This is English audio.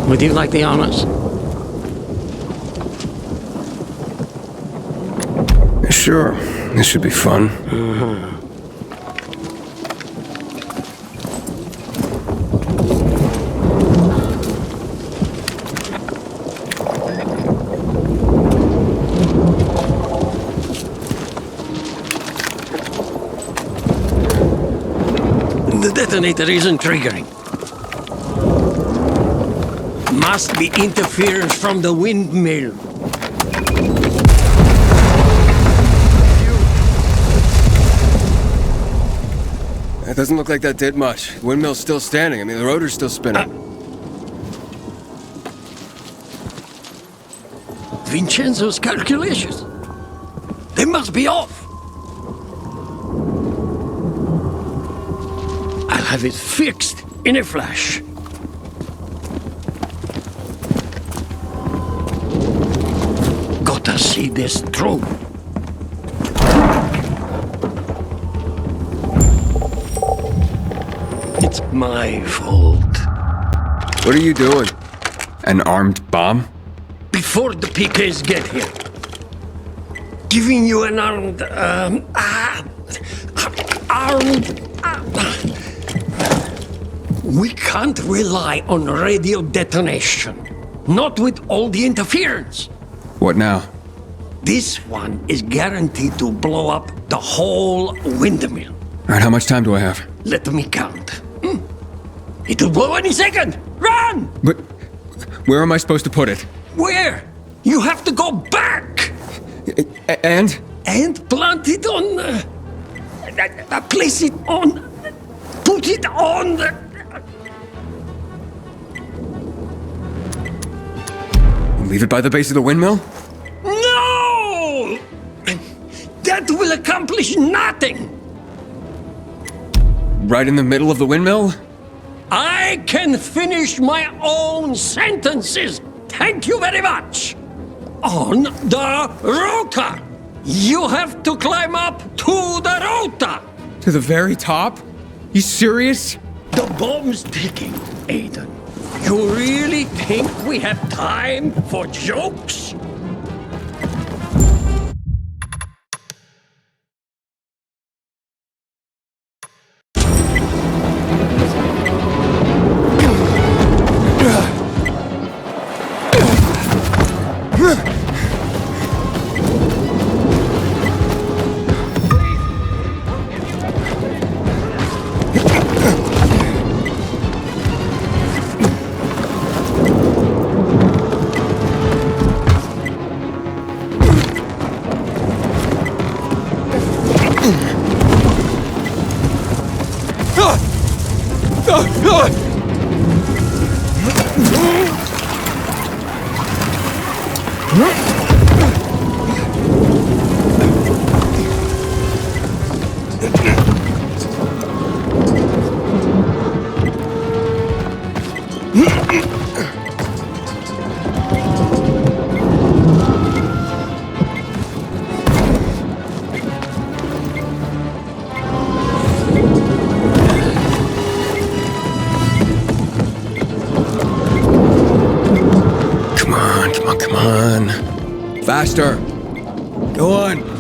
Would you like the honors? Sure. This should be fun. The detonator isn't triggering. Must be interference from the windmill. It doesn't look like that did much. The windmill's still standing. I mean, the rotor's still spinning. Vincenzo's calculations. They must be off. I'll have it fixed in a flash. Gotta see this through. It's my fault. What are you doing? An armed bomb? Before the PKs get here. Giving you an armed... We can't rely on radio detonation. Not with all the interference. What now? This one is guaranteed to blow up the whole windmill. All right, how much time do I have? Let me count. It'll blow any second! Run! But where am I supposed to put it? Where? You have to go back! And? And plant it on... place it on... Put it on the... Leave it by the base of the windmill? No! That will accomplish nothing! Right in the middle of the windmill? I can finish my own sentences. Thank you very much. On the rota. You have to climb up to the rota. To the very top? You serious? The bomb's ticking, Aiden. You really think we have time for jokes? Come on. Faster. Go on.